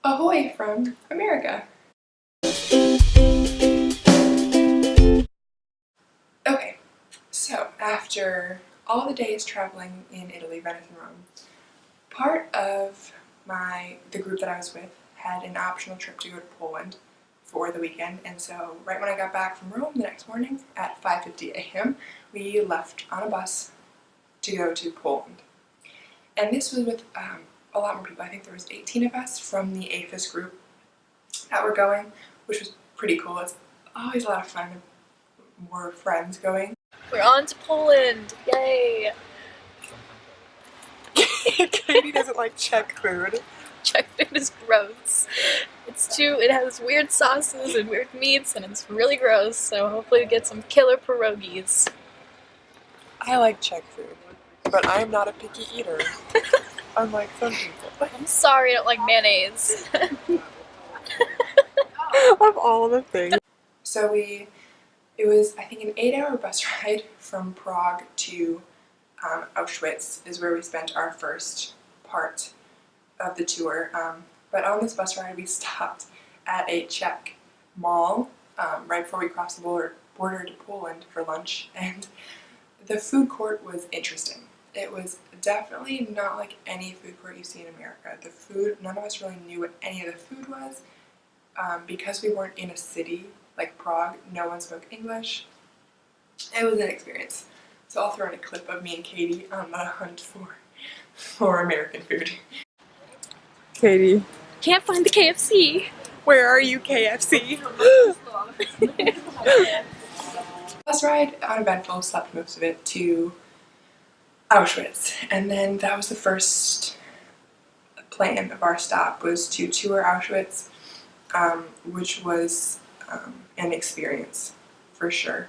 Ahoy from America! Okay, so after all the days traveling in Italy, Venice and Rome, part of the group that I was with had an optional trip to go to Poland for the weekend, and so right when I got back from Rome the next morning at 5:50 a.m. we left on a bus to go to Poland. And this was with a lot more people. I think there was 18 of us from the APHIS group that were going, which was pretty cool. It's always a lot of fun, more friends going. We're on to Poland! Yay! Katie doesn't like Czech food. Czech food is gross. It has weird sauces and weird meats and it's really gross, so hopefully we get some killer pierogies. I like Czech food, but I am not a picky eater, unlike some people. I'm sorry I don't like mayonnaise. Of all the things. So it was, I think, an 8-hour bus ride from Prague to Auschwitz is where we spent our first part of the tour. But on this bus ride we stopped at a Czech mall right before we crossed the border to Poland for lunch, and the food court was interesting. It was definitely not like any food court you see in America. The food, none of us really knew what any of the food was. Because we weren't in a city like Prague, no one spoke English. It was an experience. So I'll throw in a clip of me and Katie on the hunt for American food. Katie. Can't find the KFC! Where are you, KFC? Bus ride, uneventful, slept most of it, to Auschwitz. And then that was the first plan of our stop, was to tour Auschwitz, which was an experience for sure.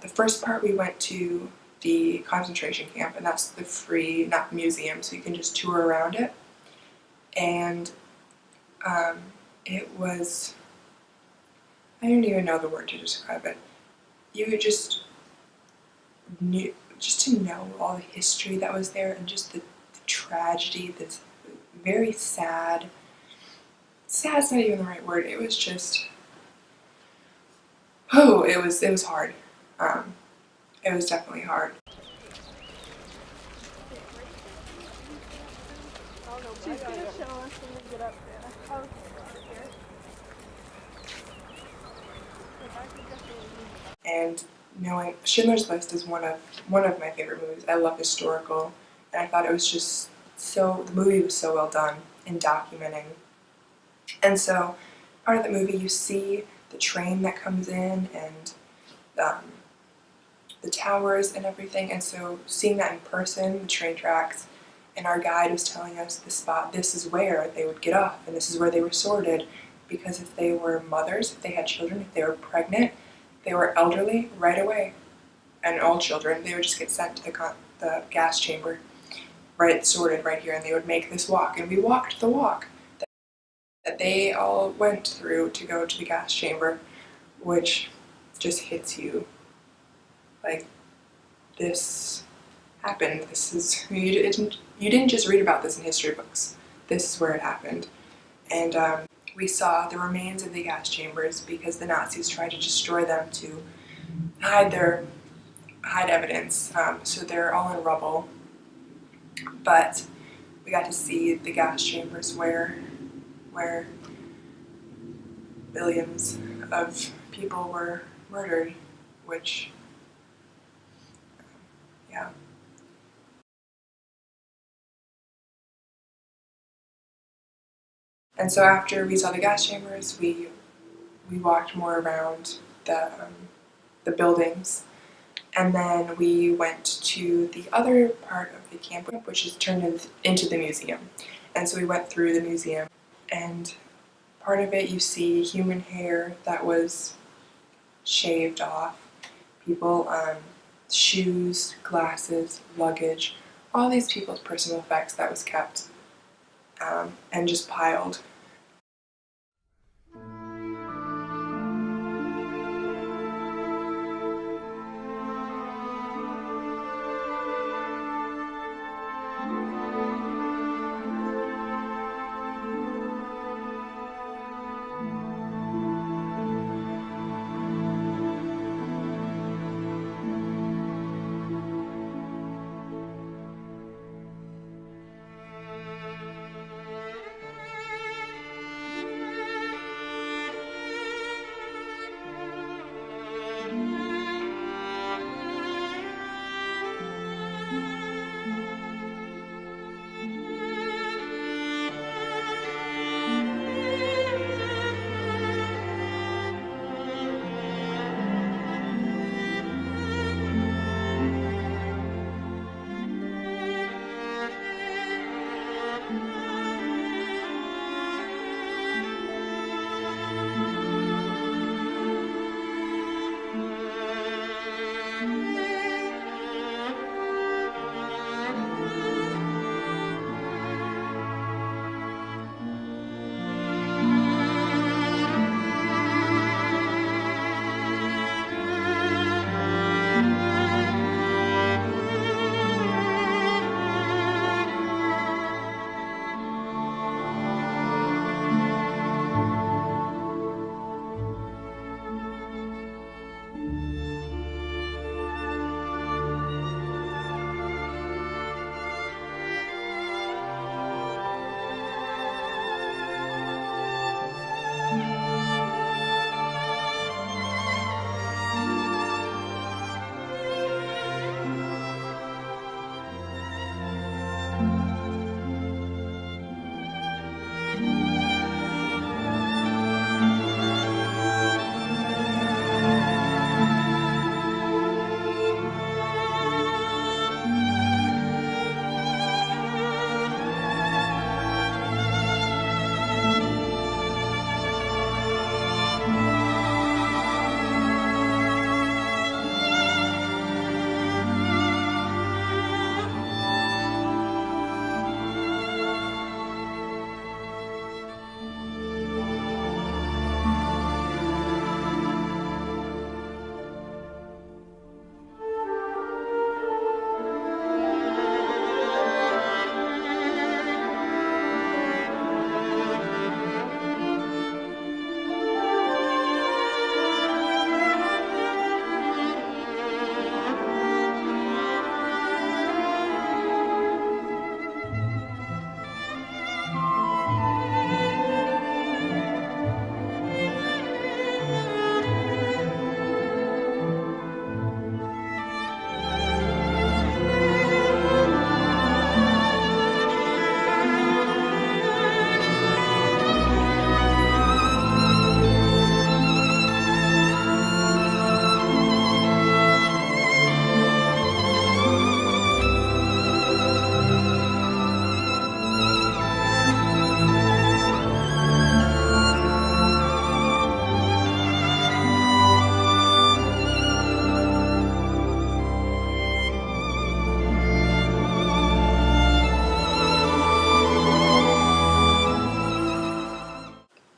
The first part we went to the concentration camp, and that's the free, not museum, so you can just tour around it. And it was, I don't even know the word to describe it. You just knew, just to know all the history that was there and just the tragedy, this very sad, sad's not even the right word, it was just, oh, it was hard. It was definitely hard. She's gonna show us when we get up there. And knowing Schindler's List is one of my favorite movies. I love historical, and I thought it was just the movie was so well done in documenting. And so part of the movie you see the train that comes in and the towers and everything, and so seeing that in person, the train tracks, and our guide was telling us the spot, this is where they would get off, and this is where they were sorted, because if they were mothers, if they had children, if they were pregnant, they were elderly, right away, and all children, they would just get sent to the gas chamber, right, sorted right here, and they would make this walk, and we walked the walk that they all went through to go to the gas chamber, which just hits you like, this happened. This is, you didn't just read about this in history books. This is where it happened. And we saw the remains of the gas chambers because the Nazis tried to destroy them to hide evidence. So they're all in rubble. But we got to see the gas chambers where billions of people were murdered, which, yeah. And so after we saw the gas chambers, we walked more around the buildings, and then we went to the other part of the camp, which is turned into the museum. And so we went through the museum, and part of it you see human hair that was shaved off, people, shoes, glasses, luggage, all these people's personal effects that was kept and just piled.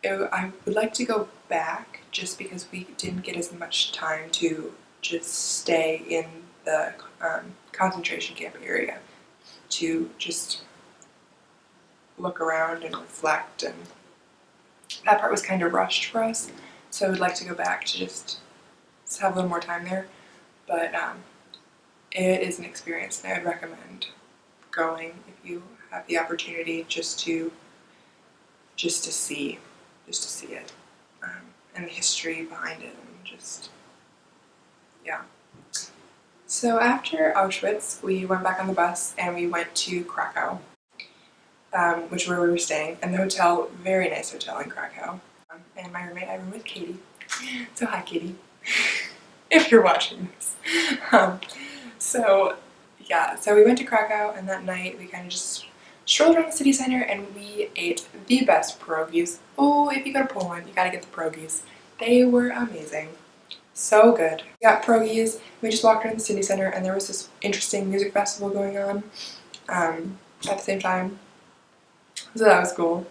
I would like to go back just because we didn't get as much time to just stay in the concentration camp area to just look around and reflect, and that part was kind of rushed for us, so I would like to go back to just have a little more time there. But it is an experience, and I would recommend going if you have the opportunity just to see it, and the history behind it, and just, yeah. So after Auschwitz, we went back on the bus and we went to Krakow, which is where we were staying, and the hotel, very nice hotel in Krakow. And my roommate, I room with Katie. So hi, Katie, if you're watching this. So yeah, so we went to Krakow, and that night we kind of just strolled around the city center and we ate the best pierogies. Oh, if you go to Poland, you gotta get the pierogies. They were amazing. So good. We got pierogies, we just walked around the city center, and there was this interesting music festival going on at the same time. So that was cool.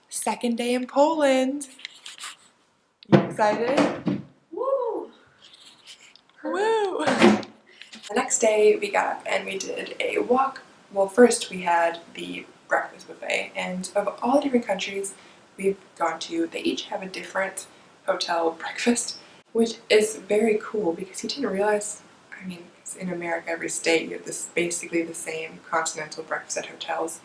Second day in Poland. You excited? Woo! Woo! The next day we got up and we did a walk. Well, first we had the breakfast buffet, and of all the different countries we've gone to, they each have a different hotel breakfast, which is very cool because you didn't realize, I mean, in America, every state you have this basically the same continental breakfast at hotels.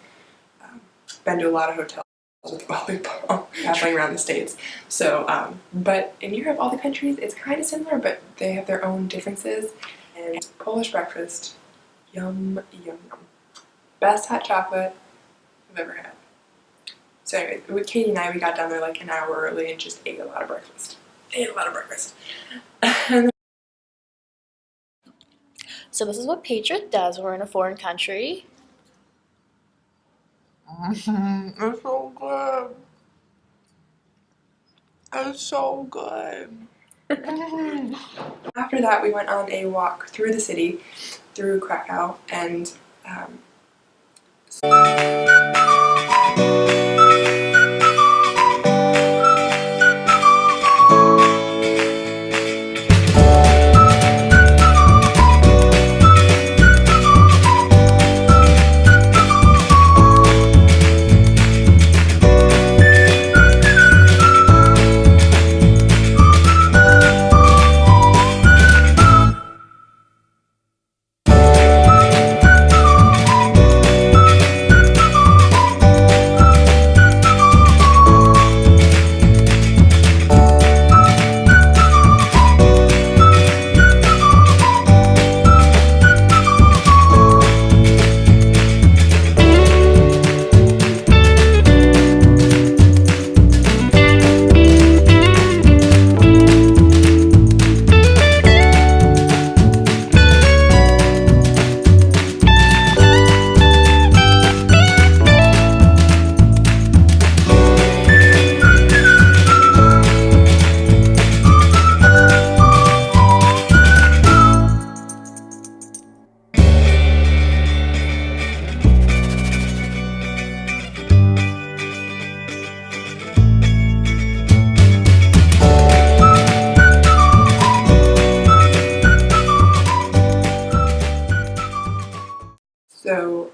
Been to a lot of hotels with volleyball traveling around the states. So, but in Europe, all the countries, it's kind of similar, but they have their own differences. And Polish breakfast, yum, yum, yum. Best hot chocolate I've ever had. So anyway, with Katie and I, we got down there like an hour early and just ate a lot of breakfast. So this is what Patriot does. We're in a foreign country. It's so good. It's so good. After that, we went on a walk through the city, through Krakow, and so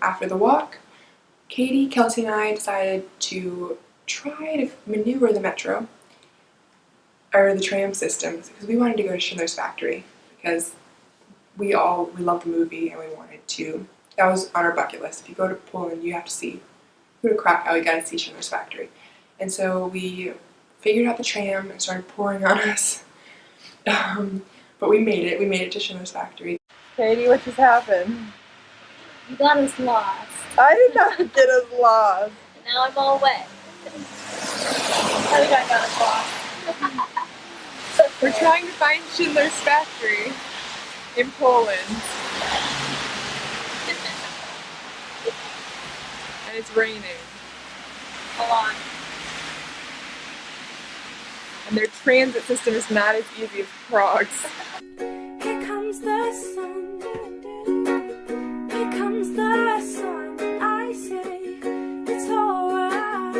after the walk, Katie, Kelsey, and I decided to try to maneuver the metro, or the tram system, because we wanted to go to Schindler's Factory, because we love the movie and we wanted to. That was on our bucket list. If you go to Poland, you have to see. Go to Krakow, you gotta see Schindler's Factory. And so we figured out the tram and started pouring on us. But we made it. We made it to Schindler's Factory. Katie, what just happened? You got us lost. I did not get us lost. And now I'm all wet. I think I got us lost. We're trying to find Schindler's Factory in Poland. And it's raining. full on. And their transit system is not as easy as Prague's. Here comes the sun. Here comes the sun. I say it's alright.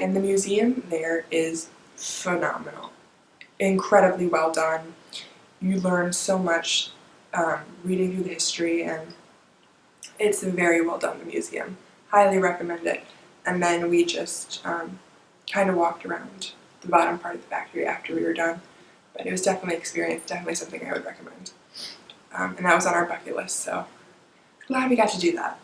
And the museum there is phenomenal. Incredibly well done. You learn so much reading through the history, and it's very well done, the museum. Highly recommend it. And then we just kind of walked around the bottom part of the factory after we were done. But it was definitely an experience, definitely something I would recommend. And that was on our bucket list, so glad we got to do that.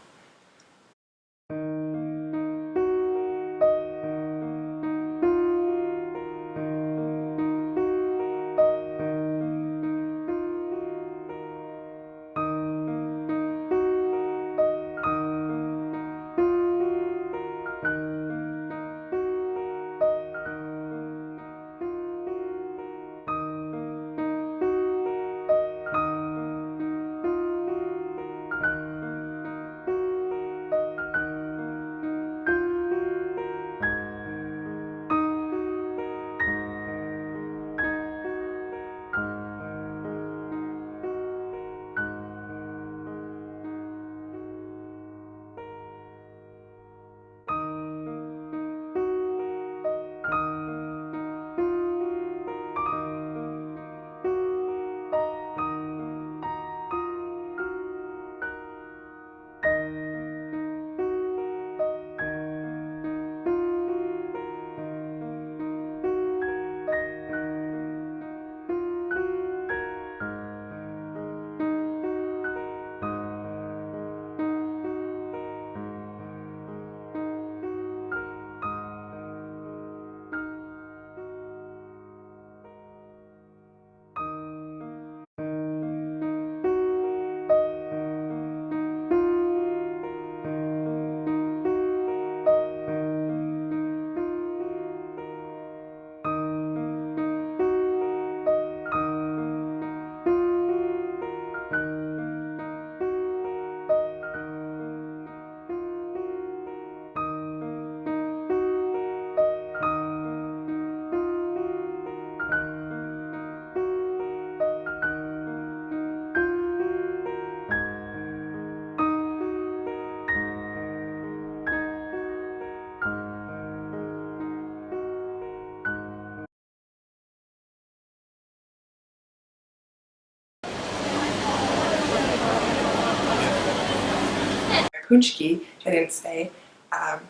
Punchki, which I didn't say.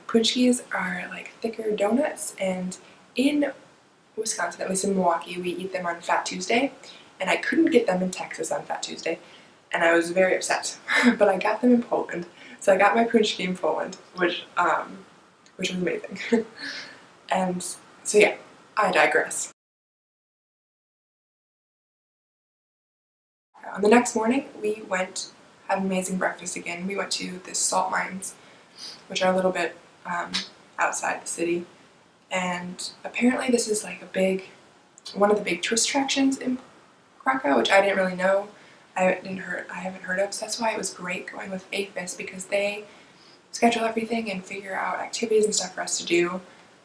Punchkis are like thicker donuts, and in Wisconsin, at least in Milwaukee, we eat them on Fat Tuesday, and I couldn't get them in Texas on Fat Tuesday, and I was very upset. But I got them in Poland, so I got my punchki in Poland, which was amazing. And so yeah, I digress. On the next morning, we had an amazing breakfast again. We went to the salt mines, which are a little bit outside the city, and apparently this is like one of the big tourist attractions in Krakow, which I didn't really know. I haven't heard of, so that's why it was great going with APHIS, because they schedule everything and figure out activities and stuff for us to do,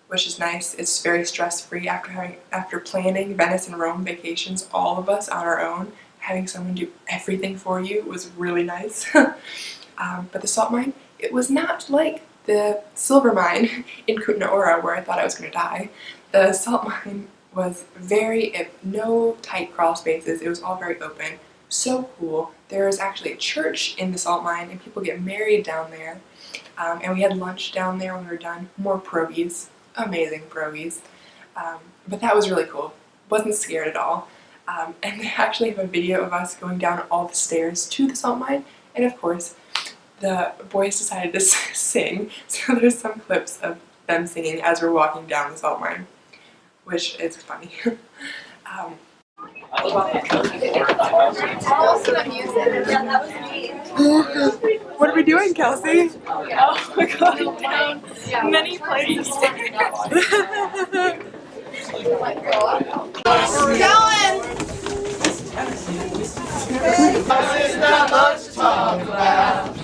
which is nice. It's very stress-free after planning Venice and Rome vacations, all of us on our own. Having someone do everything for you was really nice. But the salt mine, it was not like the silver mine in Kutna Hora where I thought I was going to die. The salt mine was no tight crawl spaces. It was all very open. So cool. There is actually a church in the salt mine, and people get married down there. And we had lunch down there when we were done. More pierogies. Amazing pierogies. But that was really cool. Wasn't scared at all. And they actually have a video of us going down all the stairs to the salt mine, and of course the boys decided to sing, so there's some clips of them singing as we're walking down the salt mine, which is funny. What are we doing, Kelsey? Oh, we're going down many flights of stairs. There's not much to talk about.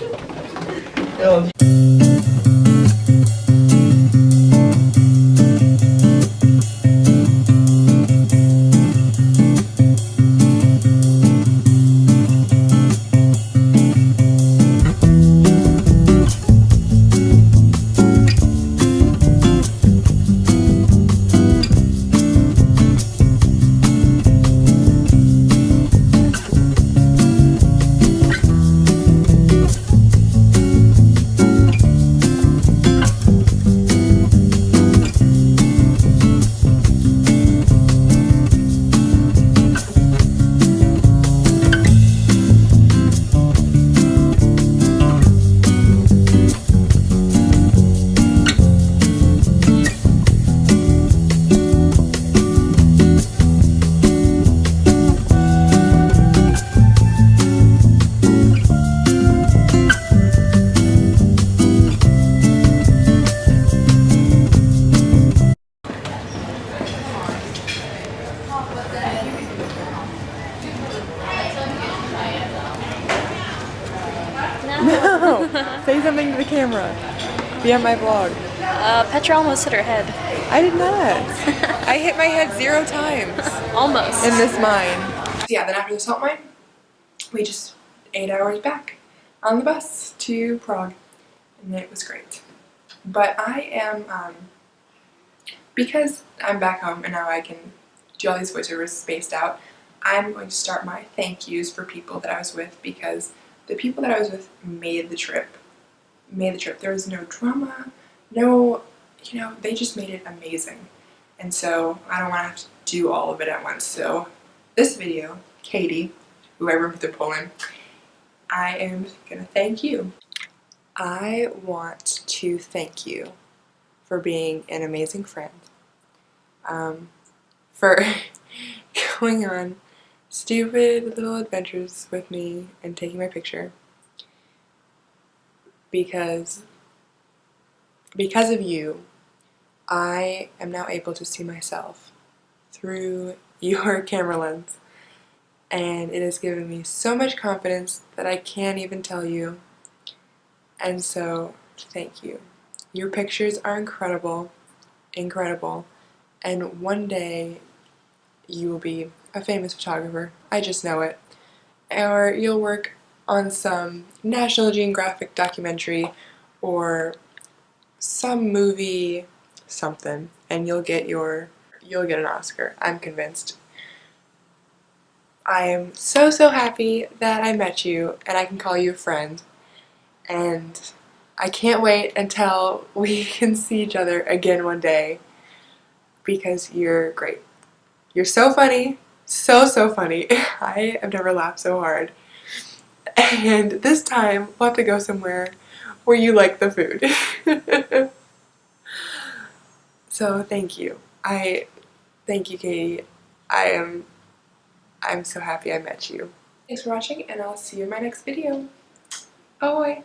go. Say something to the camera. Be on my vlog. Petra almost hit her head. I did not. I hit my head 0 times. Almost. In this mine. So yeah, then after the salt mine, we just 8 hours back on the bus to Prague. And it was great. But I am, because I'm back home and now I can do all these voiceovers spaced out, I'm going to start my thank yous for people that I was with, because the people that I was with made the trip. There was no drama, no, you know, they just made it amazing. And so I don't want to have to do all of it at once. So this video, Katie, who I roomed with in Poland, I am going to thank you. I want to thank you for being an amazing friend, for going on stupid little adventures with me and taking my picture, because of you, I am now able to see myself through your camera lens, and it has given me so much confidence that I can't even tell you. And so, thank you. Your pictures are incredible, and one day you will be a famous photographer. I just know it. Or you'll work on some National Geographic documentary or some movie, something, and you'll get an Oscar. I'm convinced. I am so happy that I met you and I can call you a friend. And I can't wait until we can see each other again one day, because you're great. You're so funny. So funny. I have never laughed so hard. And this time we'll have to go somewhere where you like the food. So thank you. Thank you, Katie. I'm so happy I met you. Thanks for watching, and I'll see you in my next video. Bye.